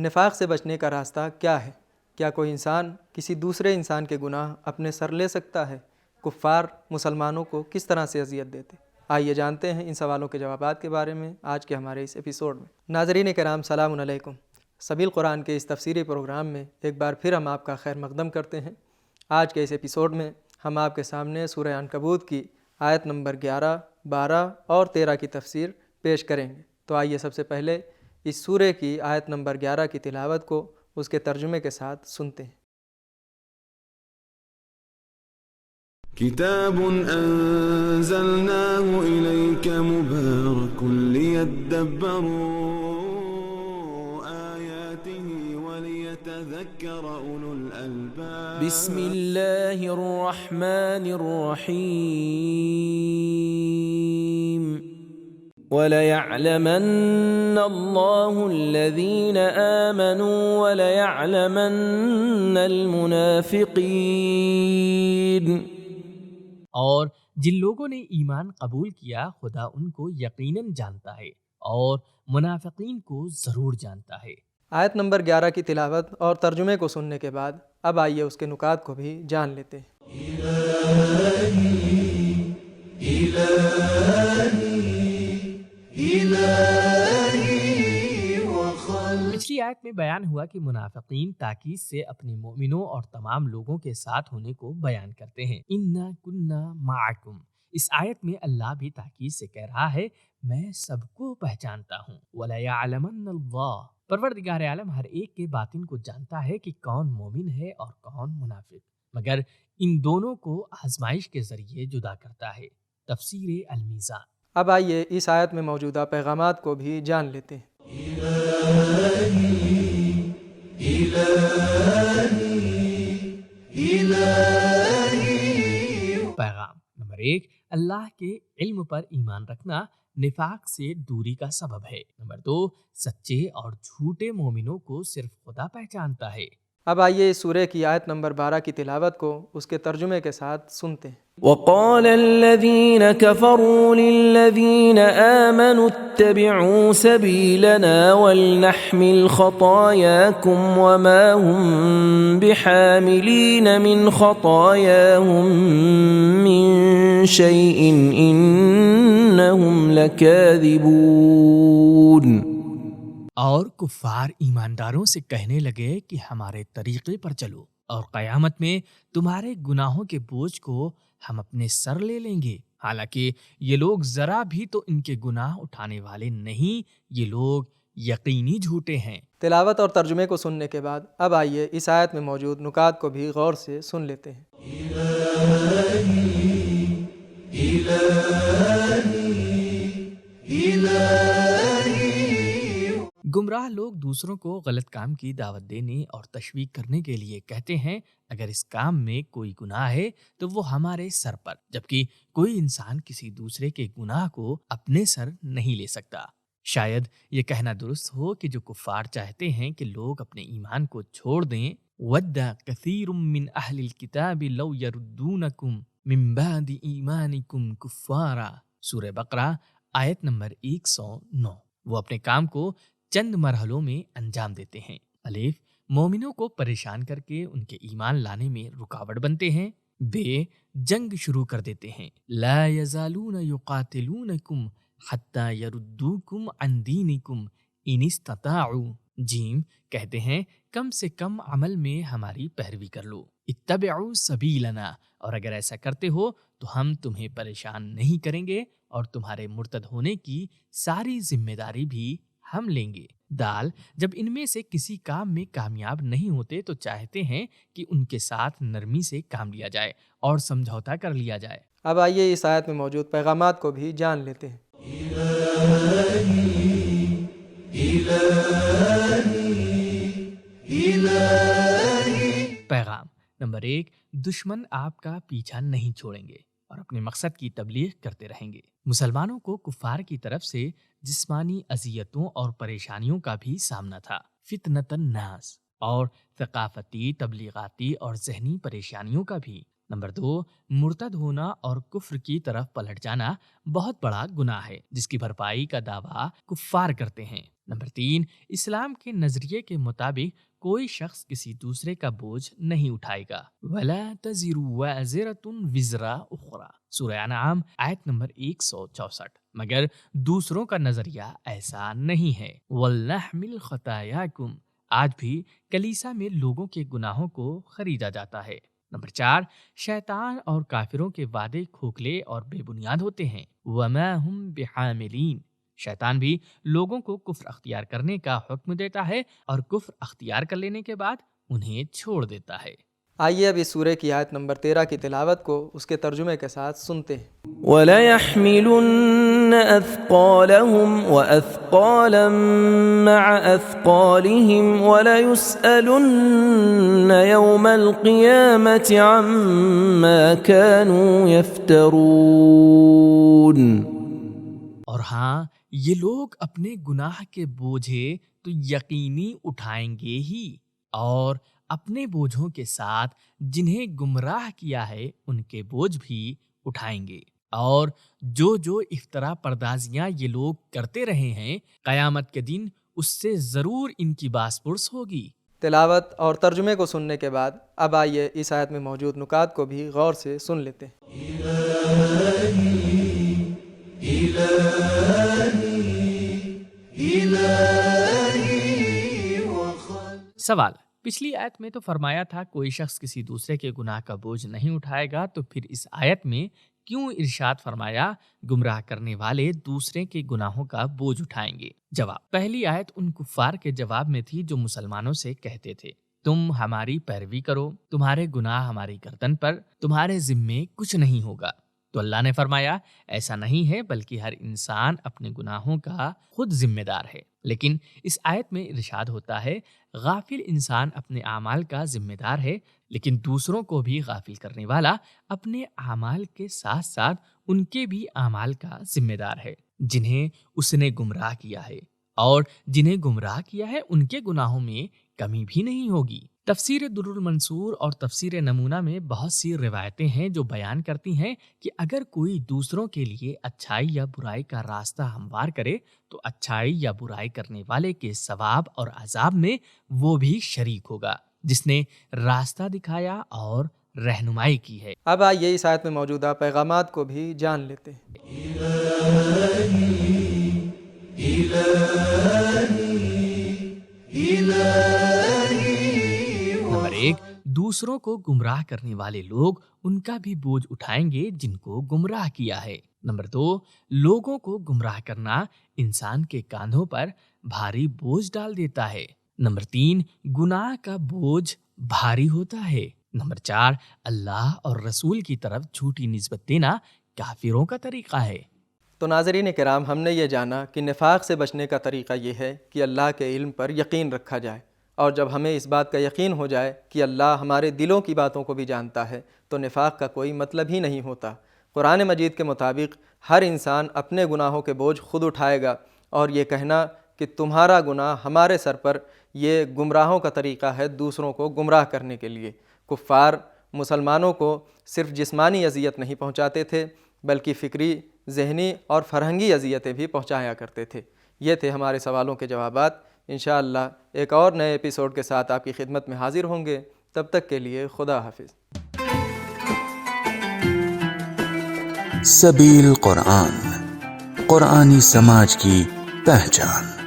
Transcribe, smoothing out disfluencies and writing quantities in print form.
نفاق سے بچنے کا راستہ کیا ہے؟ کیا کوئی انسان کسی دوسرے انسان کے گناہ اپنے سر لے سکتا ہے؟ کفار مسلمانوں کو کس طرح سے اذیت دیتے؟ آئیے جانتے ہیں ان سوالوں کے جوابات کے بارے میں آج کے ہمارے اس ایپیسوڈ میں۔ ناظرین کرام، سلام علیکم۔ سبیل قرآن کے اس تفسیری پروگرام میں ایک بار پھر ہم آپ کا خیر مقدم کرتے ہیں۔ آج کے اس ایپیسوڈ میں ہم آپ کے سامنے سورہ عنکبوت کی آیت نمبر 11، 12 اور 13 کی تفسیر پیش کریں گے۔ تو آئیے سب سے پہلے اس سورہ کی آیت نمبر 11 کی تلاوت کو اس کے ترجمے کے ساتھ سنتے ہیں۔ کتاب انزلناه الیک مبارک لیدبروا آیاته ولیتذکر اولو الالباب۔ بسم اللہ الرحمن الرحیم۔ وَلَيَعْلَمَنَّ اللَّهُ الَّذِينَ آمَنُوا وَلَيَعْلَمَنَّ الْمُنَافِقِينَ۔ اور جن لوگوں نے ایمان قبول کیا خدا ان کو یقیناً جانتا ہے اور منافقین کو ضرور جانتا ہے۔ آیت نمبر 11 کی تلاوت اور ترجمے کو سننے کے بعد اب آئیے اس کے نکات کو بھی جان لیتے ہیں۔ پچھلی آیت میں بیان ہوا کہ منافقین تاکید سے اپنے مومنوں اور تمام لوگوں کے ساتھ ہونے کو بیان کرتے ہیں۔ اِنَّا كُنَّا مَعَكُمْ۔ اس آیت میں اللہ بھی تاکید سے کہہ رہا ہے میں سب کو پہچانتا ہوں۔ وَلَيَعْلَمَنَّ اللَّهُ۔ پروردگار عالم ہر ایک کے باطن کو جانتا ہے کہ کون مومن ہے اور کون منافق، مگر ان دونوں کو آزمائش کے ذریعے جدا کرتا ہے۔ تفسیر المیزان۔ اب آئیے اس آیت میں موجودہ پیغامات کو بھی جان لیتے ہیں۔ پیغام نمبر 1، اللہ کے علم پر ایمان رکھنا نفاق سے دوری کا سبب ہے۔ نمبر 2، سچے اور جھوٹے مومنوں کو صرف خدا پہچانتا ہے۔ اب آئیے اس سورہ کی آیت نمبر 12 کی تلاوت کو اس کے ترجمے کے ساتھ سنتے ہیں۔ وقال الذين كفروا للذين آمنوا اتبعوا سبيلنا ولنحمل خطاياكم وما هم بحاملين من خطاياهم من شيء إنهم لكاذبون۔ اور کفار ایمانداروں سے کہنے لگے کہ ہمارے طریقے پر چلو اور قیامت میں تمہارے گناہوں کے بوجھ کو ہم اپنے سر لے لیں گے، حالانکہ یہ لوگ ذرا بھی تو ان کے گناہ اٹھانے والے نہیں، یہ لوگ یقینی جھوٹے ہیں۔ تلاوت اور ترجمے کو سننے کے بعد اب آئیے اس آیت میں موجود نکات کو بھی غور سے سن لیتے ہیں۔ گمراہ لوگ دوسروں کو غلط کام کی دعوت دینے اور تشویق کرنے کے لیے کہتے ہیں اگر اس کام میں کوئی گناہ ہے تو وہ ہمارے سر پر، جبکہ کوئی انسان کسی دوسرے کے گناہ کو اپنے سر نہیں لے سکتا۔ شاید یہ کہنا درست ہو کہ جو کفار چاہتے ہیں کہ لوگ اپنے ایمان کو چھوڑ دیں، وَدَّ كَثِيرٌ مِّنْ أَهْلِ الْكِتَابِ لَوْ يَرُدُّونَكُمْ مِّن بَعْدِ إِيمَانِكُمْ كُفَّارًا۔ سورہ بقرہ آیت نمبر 109۔ وہ اپنے کام کو چند مرحلوں میں انجام دیتے ہیں۔ الف، مومنوں کو پریشان کر کے ان کے ایمان لانے میں رکاوٹ بنتے ہیں۔ بے، جنگ شروع کر دیتے ہیں۔ لا یزالون یقاتلونکم حتی یردوکم عن دینکم ان استطاعوا۔ جیم، کہتے ہیں کم سے کم عمل میں ہماری پیروی کر لو۔ اتبعوا سبیلنا، اور اگر ایسا کرتے ہو تو ہم تمہیں پریشان نہیں کریں گے اور تمہارے مرتد ہونے کی ساری ذمہ داری بھی ہم لیں گے۔ دال، جب ان میں سے کسی کام میں کامیاب نہیں ہوتے تو چاہتے ہیں کہ ان کے ساتھ نرمی سے کام لیا جائے اور سمجھوتا کر لیا جائے۔ اب آئیے اس آیت میں موجود پیغامات کو بھی جان لیتے ہیں۔ پیغام نمبر 1، دشمن آپ کا پیچھا نہیں چھوڑیں گے اور اپنے مقصد کی تبلیغ کرتے رہیں گے۔ مسلمانوں کو کفار کی طرف سے جسمانی اذیتوں اور پریشانیوں کا بھی سامنا تھا، فتنۃ الناس، اور ثقافتی، تبلیغاتی اور ذہنی پریشانیوں کا بھی۔ نمبر 2، مرتد ہونا اور کفر کی طرف پلٹ جانا بہت بڑا گناہ ہے جس کی بھرپائی کا دعویٰ کفار کرتے ہیں۔ نمبر 3، اسلام کے نظریے کے مطابق کوئی شخص کسی دوسرے کا بوجھ نہیں اٹھائے گا۔ وَلَا تَزِرُ وَازِرَةٌ وِزْرَ أُخْرَى، سورہ انعام آیت نمبر 164۔ مگر دوسروں کا نظریہ ایسا نہیں ہے۔ وَلْنَحْمِلْ خَطَايَاكُمْ، آج بھی کلیسا میں لوگوں کے گناہوں کو خریدا جاتا ہے۔ نمبر 4، شیطان اور کافروں کے وعدے کھوکھلے اور بے بنیاد ہوتے ہیں۔ وَمَا هُمْ بِحَامِلِينَ، شیطان بھی لوگوں کو کفر اختیار کرنے کا حکم دیتا ہے اور کفر اختیار کر لینے کے بعد انہیں چھوڑ دیتا ہے۔ آئیے اب اس سورہ کی آیت نمبر 13 کی تلاوت کو اس کے ترجمے کے ساتھ سنتے ہیں۔ وَلَيَحْمِلُنَّ أَثْقَالَهُمْ وَأَثْقَالًا مَعَ أَثْقَالِهِمْ وَلَيُسْأَلُنَّ يَوْمَ الْقِيَامَةِ عَمَّا كَانُوا يَفْتَرُونَ۔ اور ہاں، یہ لوگ اپنے گناہ کے بوجھے تو یقینی اٹھائیں گے ہی، اور اپنے بوجھوں کے ساتھ جنہیں گمراہ کیا ہے ان کے بوجھ بھی اٹھائیں گے، اور جو افطرا پردازیاں یہ لوگ کرتے رہے ہیں قیامت کے دن اس سے ضرور ان کی باس پرس ہوگی۔ تلاوت اور ترجمے کو سننے کے بعد اب آئیے اس آیت میں موجود نکات کو بھی غور سے سن لیتے ہیں۔ سوال، پچھلی آیت میں تو فرمایا تھا کوئی شخص کسی دوسرے کے گناہ کا بوجھ نہیں اٹھائے گا، تو پھر اس آیت میں کیوں ارشاد فرمایا گمراہ کرنے والے دوسرے کے گناہوں کا بوجھ اٹھائیں گے؟ جواب، پہلی آیت ان کفار کے جواب میں تھی جو مسلمانوں سے کہتے تھے تم ہماری پیروی کرو، تمہارے گناہ ہماری گردن پر، تمہارے ذمے کچھ نہیں ہوگا۔ تو اللہ نے فرمایا ایسا نہیں ہے، بلکہ ہر انسان اپنے گناہوں کا خود ذمہ دار ہے۔ لیکن اس آیت میں ارشاد ہوتا ہے غافل انسان اپنے اعمال کا ذمہ دار ہے، لیکن دوسروں کو بھی غافل کرنے والا اپنے اعمال کے ساتھ ساتھ ان کے بھی اعمال کا ذمہ دار ہے جنہیں اس نے گمراہ کیا ہے، اور جنہیں گمراہ کیا ہے ان کے گناہوں میں کمی بھی نہیں ہوگی۔ تفسیر در المنصور اور تفسیر نمونہ میں بہت سی روایتیں ہیں جو بیان کرتی ہیں کہ اگر کوئی دوسروں کے لیے اچھائی یا برائی کا راستہ ہموار کرے تو اچھائی یا برائی کرنے والے کے ثواب اور عذاب میں وہ بھی شریک ہوگا جس نے راستہ دکھایا اور رہنمائی کی ہے۔ اب آئیے اس آیت میں موجودہ پیغامات کو بھی جان لیتے ہیں۔ نمبر 1، دوسروں کو گمراہ کرنے والے لوگ ان کا بھی بوجھ اٹھائیں گے جن کو گمراہ کیا ہے۔ نمبر 2، لوگوں کو گمراہ کرنا انسان کے کاندھوں پر بھاری بوجھ ڈال دیتا ہے۔ نمبر 3، گناہ کا بوجھ بھاری ہوتا ہے۔ نمبر 4، اللہ اور رسول کی طرف جھوٹی نسبت دینا کافروں کا طریقہ ہے۔ تو ناظرین کرام، ہم نے یہ جانا کہ نفاق سے بچنے کا طریقہ یہ ہے کہ اللہ کے علم پر یقین رکھا جائے، اور جب ہمیں اس بات کا یقین ہو جائے کہ اللہ ہمارے دلوں کی باتوں کو بھی جانتا ہے تو نفاق کا کوئی مطلب ہی نہیں ہوتا۔ قرآن مجید کے مطابق ہر انسان اپنے گناہوں کے بوجھ خود اٹھائے گا، اور یہ کہنا کہ تمہارا گناہ ہمارے سر پر، یہ گمراہوں کا طریقہ ہے دوسروں کو گمراہ کرنے کے لیے۔ کفار مسلمانوں کو صرف جسمانی اذیت نہیں پہنچاتے تھے بلکہ فکری، ذہنی اور فرہنگی اذیتیں بھی پہنچایا کرتے تھے۔ یہ تھے ہمارے سوالوں کے جوابات۔ انشاءاللہ ایک اور نئے ایپیسوڈ کے ساتھ آپ کی خدمت میں حاضر ہوں گے۔ تب تک کے لیے خدا حافظ۔ سبیل قرآن، قرآنی سماج کی پہچان۔